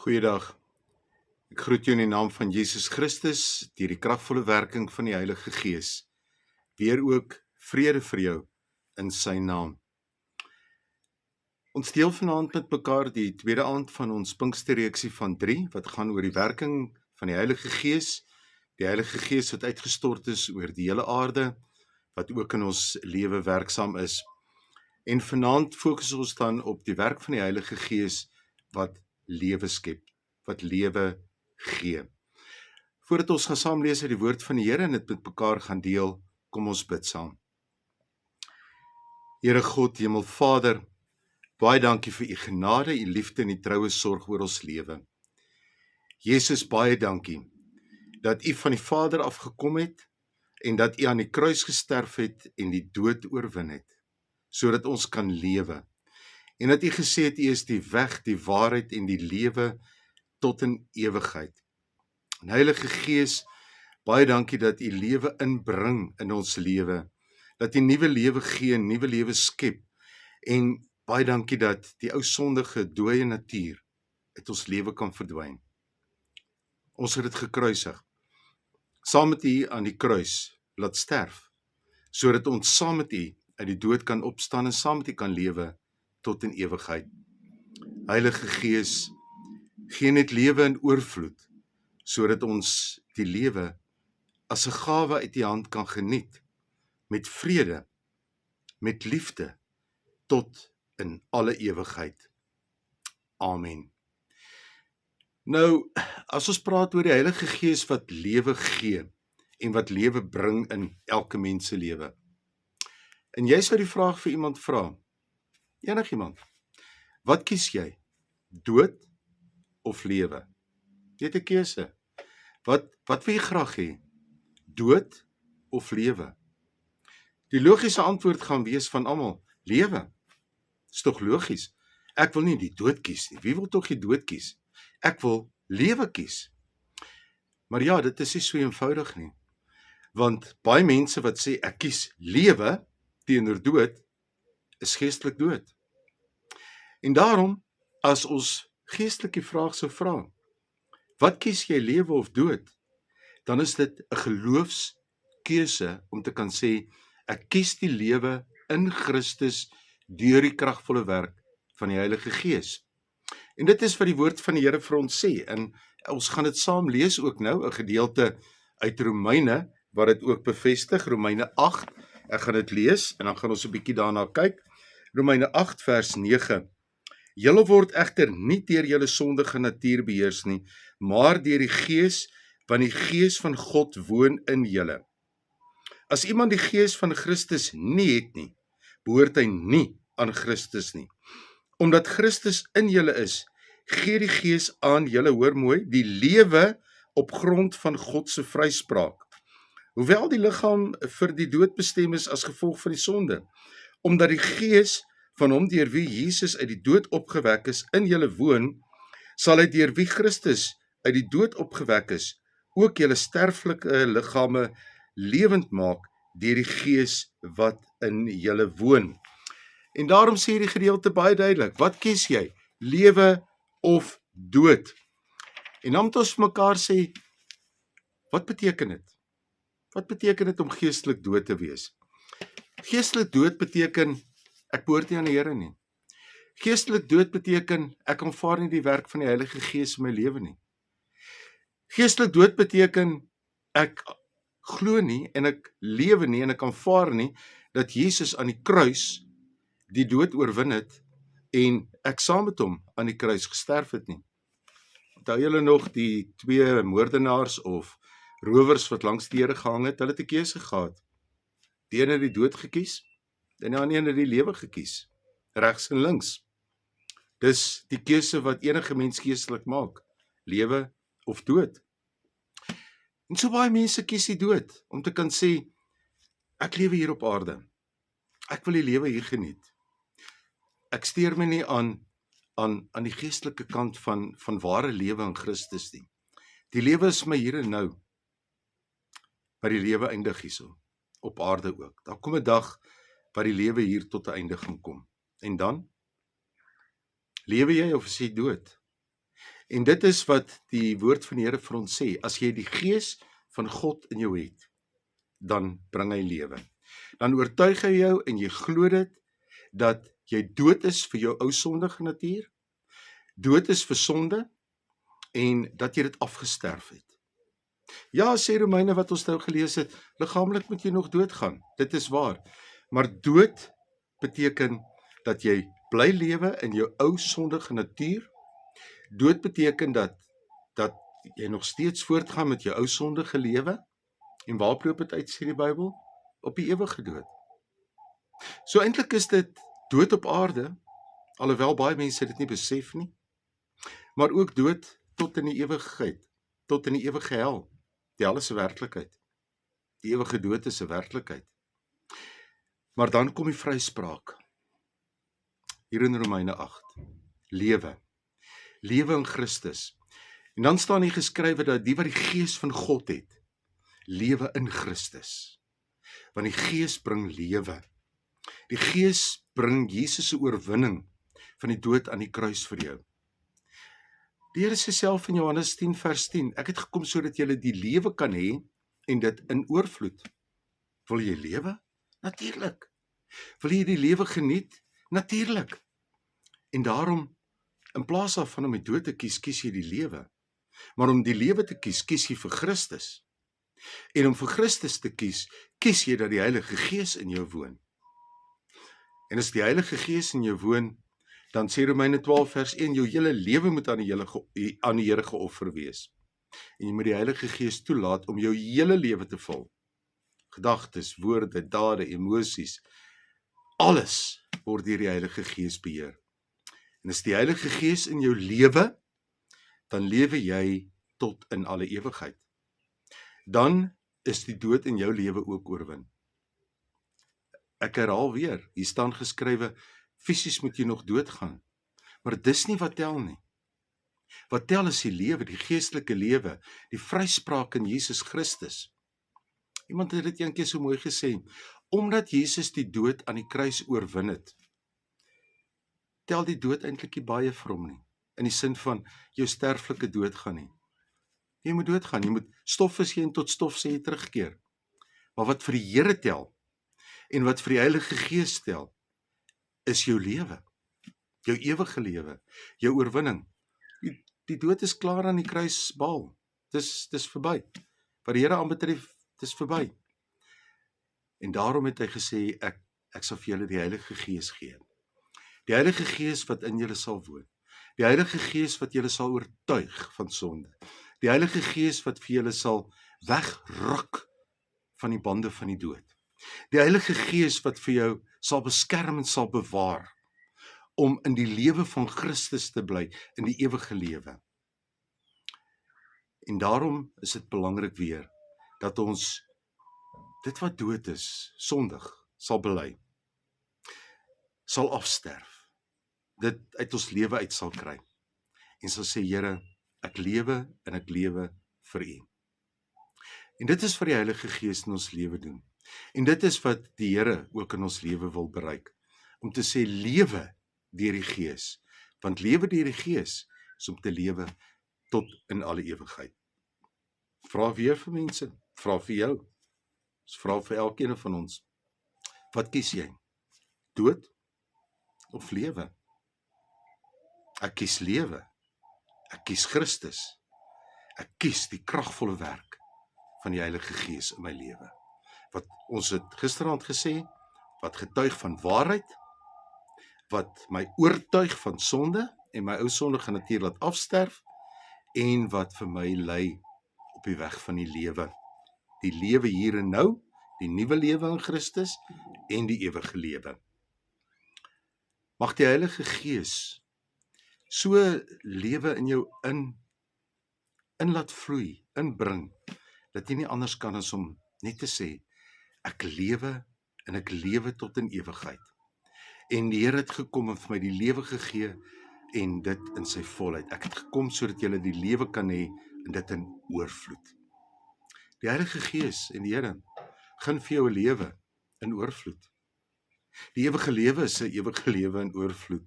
Goeiedag. Ek groet jou in die naam van Jesus Christus, deur die kragvolle werking van die Heilige Gees. Weer ook vrede vir jou in sy naam. Ons deel vanaand met mekaar die tweede aand van ons Pinksterreeksie van 3, wat gaan oor die werking van die Heilige Gees. Die Heilige Gees wat uitgestort is oor die hele aarde, wat ook in ons lewe werksaam is. En vanaand fokus ons dan op die werk van die Heilige Gees wat lewe skep, wat lewe gee. Voordat ons gaan saam lees uit die woord van die Here en dit met mekaar gaan deel, kom ons bid saam. Here God, Hemelvader, baie dankie vir u genade, u liefde en u troue sorg oor ons lewe. Jesus, baie dankie dat u van die Vader afgekom het en dat u aan die kruis gesterf het en die dood oorwin het, sodat ons kan lewe. En dat u gesê het, u is die weg, die waarheid en die lewe tot in ewigheid. En Heilige Gees, baie dankie dat u lewe inbring in ons lewe, dat u nuwe lewe gee, nuwe lewe skep, en baie dankie dat die ou sondige, dooie natuur uit ons lewe kan verdwyn. Ons het dit gekruisig, saam met u aan die kruis laat sterf, sodat ons saam met u uit die dood kan opstaan en saam met u kan lewe tot in ewigheid. Heilige Gees, gee net lewe in oorvloed, sodat ons die lewe as 'n gawe uit die hand kan geniet, met vrede, met liefde, tot in alle ewigheid. Amen. Nou, as ons praat oor die Heilige Gees wat lewe gee, en wat lewe bring in elke mens se lewe. En jy sou die vraag vir iemand vra, enigiemand, wat kies jy? Dood of lewe? Jy het 'n keuse. Wat wil jy graag hê? Dood of lewe? Die logiese antwoord gaan wees van almal, lewe. Dis tog logies. Ek wil nie die dood kies nie. Wie wil tog die dood kies? Ek wil lewe kies. Maar ja, dit is nie so eenvoudig nie. Want baie mense wat sê ek kies lewe teenoor dood, is geestelik dood. En daarom, as ons geestelik die vraag sou vra, wat kies jy, lewe of dood? Dan is dit 'n geloofskeuse om te kan sê, ek kies die lewe in Christus deur die kragvolle werk van die Heilige Gees. En dit is wat die woord van die Here vir ons sê, en ons gaan dit saam lees ook nou, 'n gedeelte uit Romeine, wat dit ook bevestig, Romeine 8, ek gaan dit lees, en dan gaan ons 'n bietjie daarna kyk, Romeine 8 vers 9, Julle word egter nie deur julle sondige natuur beheers nie, maar deur die Gees, want die Gees van God woon in julle. As iemand die Gees van Christus nie het nie, behoort hy nie aan Christus nie. Omdat Christus in julle is, gee die Gees aan julle, hoor mooi, die lewe op grond van God se vryspraak. Hoewel die liggaam vir die dood bestem is as gevolg van die sonde, omdat die Gees van hom deur wie Jesus uit die dood opgewek is, in julle woon, sal hy deur wie Christus uit die dood opgewek is, ook julle sterflike liggame lewend maak deur die Gees wat in julle woon. En daarom sê die gedeelte baie duidelik, wat kies jy? Lewe of dood? En dan moet ons vir mekaar sê, wat beteken dit? Wat beteken dit om geestelik dood te wees? Geestelik dood beteken, ek behoort nie aan die Here nie. Geestelik dood beteken, ek aanvaar nie die werk van die Heilige Gees in my lewe nie. Geestelik dood beteken, ek glo nie en ek lewe nie en ek aanvaar nie dat Jesus aan die kruis die dood oorwin het en ek saam met hom aan die kruis gesterf het nie. Onthou julle nog die twee moordenaars of rowers wat langs die Here gehang het, hulle het 'n keuse gehad. Die een het die dood gekies, en die ander het die lewe gekies, regs en links. Dis die keuse wat enige mens geestelik maak, lewe of dood. En so baie mense kies die dood, om te kan sê, ek lewe hier op aarde, ek wil die lewe hier geniet. Ek steur my nie aan die geestelike kant van ware lewe in Christus nie. Die lewe is my hier en nou, maar die lewe eindig hierso, op aarde ook. Daar kom 'n dag waar die lewe hier tot 'n einde gaan kom. En dan? Lewe jy of is jy dood? En dit is wat die woord van die Here vir ons sê, as jy die gees van God in jou het, dan bring hy lewe. Dan oortuig hy jou en jy glo dit, dat jy dood is vir jou ou sondige natuur, dood is vir sonde, en dat jy dit afgesterf het. Ja, sê Romeine wat ons nou gelees het, liggaamlik moet jy nog doodgaan, dit is waar, maar dood beteken dat jy bly lewe in jou ou sondige natuur. Dood beteken dat jy nog steeds voortgaan met jou ou sondige lewe. En waar loop dit uit, sê die Bybel? Op die ewige dood. So eintlik is dit dood op aarde, alhoewel baie mense dit nie besef nie, maar ook dood tot in die ewigheid, tot in die ewige hel. Die hel is 'n werklikheid. Die ewige dood is 'n werklikheid. Maar dan kom die vryspraak. Hier in Romeine 8. Lewe. Lewe in Christus. En dan staan hier geskrywe dat die wat die gees van God het, lewe in Christus. Want die gees bring lewe. Die gees bring Jesus se oorwinning van die dood aan die kruis vir jou. Die Here sê self in Johannes 10 vers 10, ek het gekom sodat julle die lewe kan hê en dit in oorvloed. Wil jy lewe? Natuurlik. Wil jy die lewe geniet? Natuurlik. En daarom, in plaas daarvan om die dood te kies, kies jy die lewe. Maar om die lewe te kies, kies jy vir Christus. En om vir Christus te kies, kies jy dat die Heilige Gees in jou woon. En as die Heilige Gees in jou woon, dan sê Romeine 12 vers 1, jou hele lewe moet aan die Here geoffer wees. En jy moet die Heilige Gees toelaat om jou hele lewe te vul. Gedagtes, woorde, dade, emosies, alles word deur die Heilige Gees beheer. En as die Heilige Gees in jou lewe, dan lewe jy tot in alle ewigheid. Dan is die dood in jou lewe ook oorwin. Ek herhaal weer, hier staan geskrywe, fisies moet jy nog doodgaan, maar dis nie wat tel nie. Wat tel is die lewe, die geestelike lewe, die vryspraak in Jesus Christus. Iemand het dit eendag so mooi gesê, omdat Jesus die dood aan die kruis oorwin het, tel die dood eintlik nie baie vir hom nie, in die sin van jou sterflike dood gaan nie. Jy moet doodgaan, jy moet stof is jy en tot stof sê jy terugkeer. Maar wat vir die Here tel, en wat vir die Heilige Gees tel, is jou lewe, jou ewige lewe, jou oorwinning. Die dood is klaar aan die kruis behaal. Dis verby. Wat die Here aanbetref, dis verby. En daarom het hy gesê, ek sal vir julle die Heilige Gees gee. Die Heilige Gees wat in julle sal woon. Die Heilige Gees wat julle sal oortuig van sonde. Die Heilige Gees wat vir julle sal wegruk van die bande van die dood. Die Heilige Gees wat vir jou sal beskerm en sal bewaar om in die lewe van Christus te bly, in die ewige lewe. En daarom is dit belangrik weer, dat ons dit wat dood is, sondig, sal bely, sal afsterf, dit uit ons lewe uit sal kry, en sal sê, Here, ek lewe en ek lewe vir U. En dit is wat die Heilige Gees in ons lewe doen. En dit is wat die Here ook in ons lewe wil bereik, om te sê, lewe deur die Gees, want lewe deur die Gees is om te lewe tot in alle ewigheid. Vra weer vir mense, vra vir jou, vra vir elkeen van ons, wat kies jy? Dood of lewe? Ek kies lewe, ek kies Christus, ek kies die kragvolle werk van die Heilige Gees in my lewe. Wat ons het gisteraand gesê, wat getuig van waarheid, wat my oortuig van sonde en my ou sondige natuur laat afsterf en wat vir my lei op die weg van die lewe. Die lewe hier en nou, die nuwe lewe in Christus en die ewige lewe. Mag die Heilige Gees so lewe in jou in laat vloei, inbring, dat jy nie anders kan as om net te sê, ek lewe en ek lewe tot in ewigheid. En die Here het gekom en vir my die lewe gegee en dit in sy volheid. Ek het gekom sodat jy die lewe kan hê en dit in oorvloed. Die Heilige Gees en die Here gun vir jou 'n lewe in oorvloed. Die ewige lewe is 'n ewige lewe in oorvloed.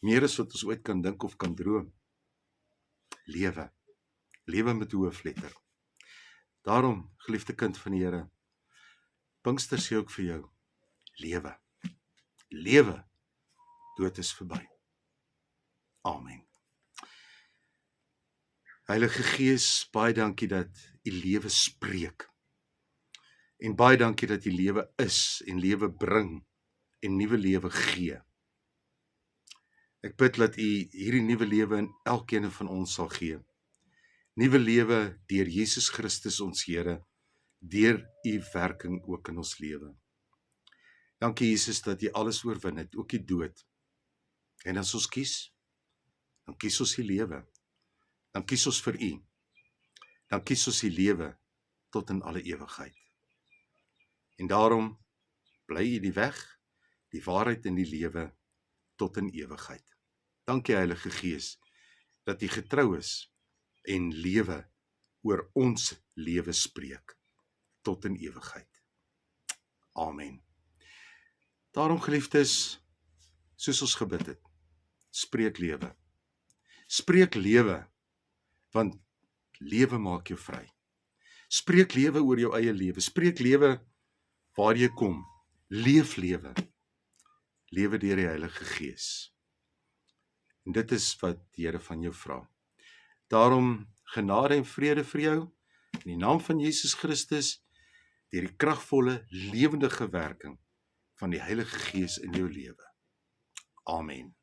Meer as wat ons ooit kan dink of kan droom. lewe. Lewe met hoofletter. Daarom, geliefde kind van die Here, Pinkster sê ook vir jou, lewe. Lewe, dood is verby. Amen. Heilige Gees, baie dankie dat U lewe spreek. En baie dankie dat U lewe is en lewe bring en nuwe lewe gee. Ek bid dat U hierdie nuwe lewe in elkeen van ons sal gee. Nuwe lewe deur Jesus Christus ons Here, deur U werking ook in ons lewe. Dankie Jesus dat U alles oorwin het, ook die dood. En as ons kies, dan kies ons die lewe. Dan kies ons vir U. Dan kies ons die lewe tot in alle ewigheid. En daarom bly U die weg, die waarheid en die lewe tot in ewigheid. Dankie Heilige Gees dat U getrou is en lewe oor ons lewe spreek tot in ewigheid. Amen. Daarom geliefdes, soos ons gebid het, spreek lewe. Spreek lewe, want lewe maak jou vry. Spreek lewe oor jou eie lewe. Spreek lewe waar jy kom. Leef lewe. Lewe deur die Heilige Gees. En dit is wat die Here van jou vra. Daarom genade en vrede vir jou, in die naam van Jesus Christus, deur die kragvolle, lewendige werking van die Heilige Gees in jou lewe. Amen.